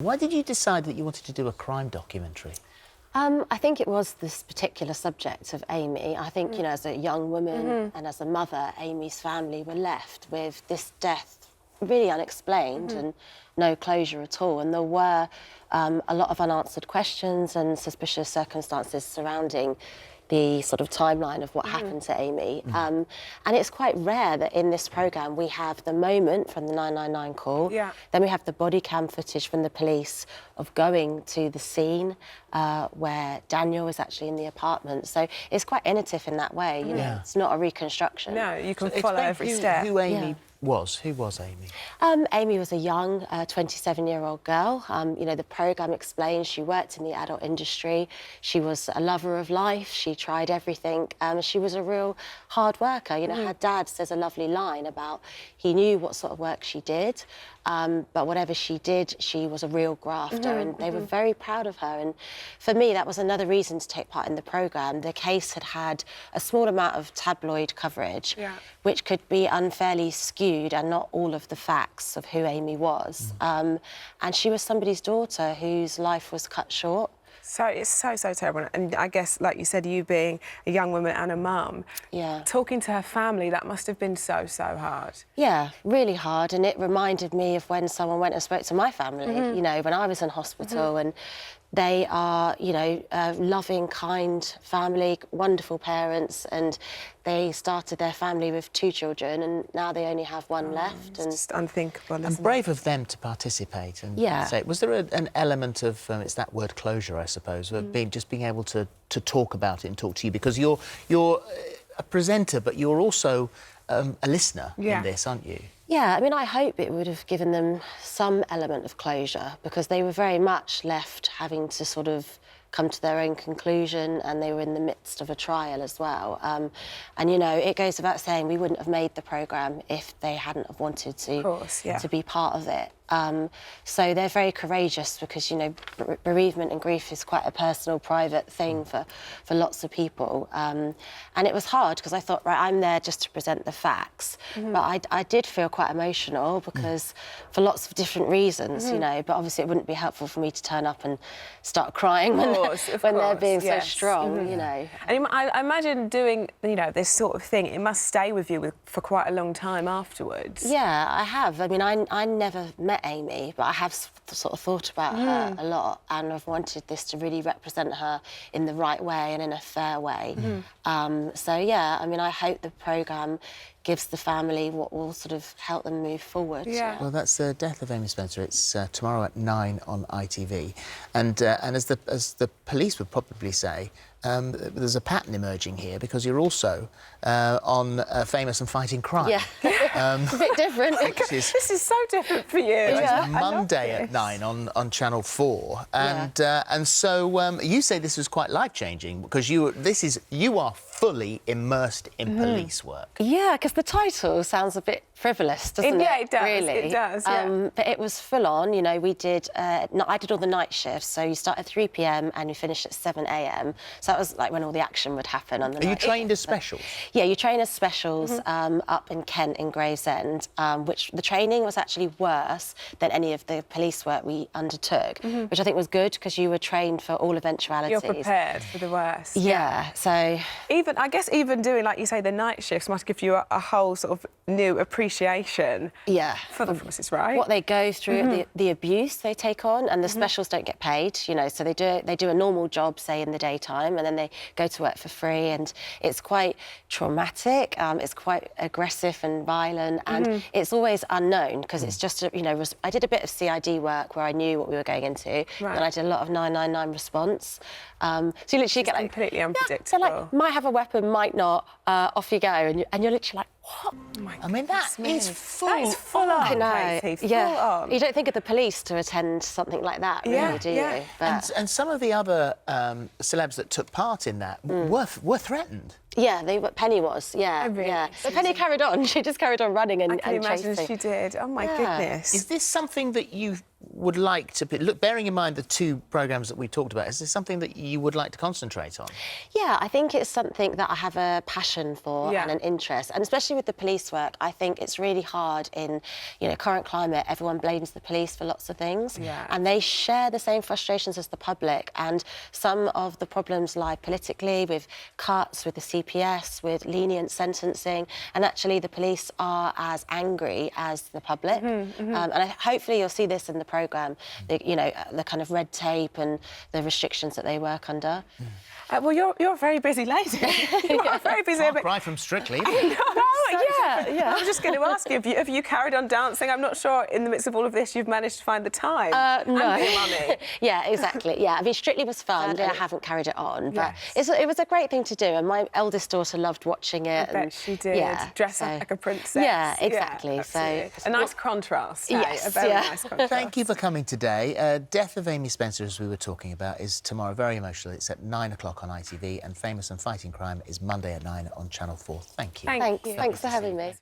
Why did you decide that you wanted to do a crime documentary? I think it was this particular subject of Aimee. I think, you know, as a young woman and as a mother, Aimee's family were left with this death really unexplained and no closure at all. And there were a lot of unanswered questions and suspicious circumstances surrounding the sort of timeline of what happened to Aimee. And it's quite rare that in this programme we have the moment from the 999 call, then we have the body cam footage from the police of going to the scene where Daniel was actually in the apartment. So it's quite innovative in that way, you know, it's not a reconstruction. No, you can follow every step. Who Aimee was? Who was Aimee? Aimee was a young 27-year-old girl. You know, the programme explains she worked in the adult industry. She was a lover of life. She tried everything. She was a real hard worker. You know, her dad says a lovely line about he knew what sort of work she did, but whatever she did, she was a real grafter, and they were very proud of her. And for me, that was another reason to take part in the programme. The case had had a small amount of tabloid coverage, which could be unfairly skewed and not all of the facts of who Aimee was. And she was somebody's daughter whose life was cut short. So it's so terrible. And I guess, like you said, you being a young woman and a mum, talking to her family, that must have been so hard. Yeah, really hard. And it reminded me of when someone went and spoke to my family, you know, when I was in hospital. And they are, you know, loving, kind family, wonderful parents, and they started their family with 2 children, and now they only have 1 left. It's just unthinkable. And brave of them to participate and say, was there an element of it's that word closure, I suppose, of just being able to talk about it and talk to you, because you're a presenter, but you're also a listener in this, aren't you? Yeah, I mean, I hope it would have given them some element of closure, because they were very much left having to sort of come to their own conclusion, and they were in the midst of a trial as well. And, you know, it goes without saying we wouldn't have made the programme if they hadn't have wanted to be part of it. So they're very courageous, because, you know, bereavement and grief is quite a personal, private thing for lots of people. And it was hard, because I thought, right, I'm there just to present the facts. But I did feel quite emotional, because for lots of different reasons, you know, but obviously it wouldn't be helpful for me to turn up and start crying when they're being so strong, you know. And I imagine doing, you know, this sort of thing, it must stay with you for quite a long time afterwards. Yeah, I have. I mean, I never met Aimee, but I have sort of thought about her a lot, and I've wanted this to really represent her in the right way and in a fair way. So, yeah, I mean, I hope the programme gives the family what will sort of help them move forward. Well, that's the death of Aimee Spencer. It's tomorrow at 9 on ITV. And as the police would probably say, there's a pattern emerging here, because you're also on Famous and Fighting Crime. Yeah, it's a bit different. This is so different for you. It's Monday at 9 on Channel 4. And so you say this was quite life-changing, because you are fully immersed in police work. Yeah, because the title sounds a bit frivolous, doesn't it? Yeah, it does. Really. It does, yeah. But it was full on. You know, we did. I did all the night shifts, so you start at 3 p.m. and you finish at 7 a.m. So that was like when all the action would happen on the night. Are you trained as specials? Yeah, you train as specials up in Kent in Gravesend, which the training was actually worse than any of the police work we undertook, which I think was good, because you were trained for all eventualities. You're prepared for the worst. Yeah, so... I guess even doing, like you say, the night shifts must give you a whole sort of new appreciation for the forces, right? What they go through, the abuse they take on, and the specials don't get paid, you know, so they do a normal job, say, in the daytime, and then they go to work for free, and it's quite traumatic, it's quite aggressive and violent, and it's always unknown, because it's just, you know, I did a bit of CID work where I knew what we were going into, and I did a lot of 999 response. So you literally get like... completely unpredictable. So, like, might have a weapon, might not, off you go, and you're literally like, what? Oh my I mean, that is full on. I know. Katie, full on. You don't think of the police to attend something like that, really, do you? But... And some of the other celebs that took part in that were threatened. Yeah, Penny was, But Penny carried on. She just carried on running and I can imagine chasing. she did. Oh, my goodness. Is this something that you would like to... Look, bearing in mind the 2 programmes that we talked about, is there something that you would like to concentrate on? Yeah, I think it's something that I have a passion for and an interest, and especially with the police work, I think it's really hard in, you know, current climate. Everyone blames the police for lots of things, and they share the same frustrations as the public, and some of the problems lie politically with cuts, with the CPS, with lenient sentencing, and actually the police are as angry as the public. And hopefully you'll see this in the programme, you know, the kind of red tape and the restrictions that they work under. Well, you're a very busy lady. You are very busy. Far cry from Strictly. I was just going to ask you, have you carried on dancing? I'm not sure in the midst of all of this you've managed to find the time. No. And the money. Yeah, exactly. Yeah, I mean, Strictly was fun, and I haven't carried it on, but it was a great thing to do, and my eldest daughter loved watching it. I bet she did. Yeah, dress up like a princess. Yeah, exactly. Yeah, so a nice contrast. Yes, a very nice contrast. Thank you for coming today. Death of Aimee Spencer, as we were talking about, is tomorrow. Very emotional. It's at 9 o'clock on ITV, and Famous and Fighting Crime is Monday at 9 on Channel 4. Thank you. Thanks for having me.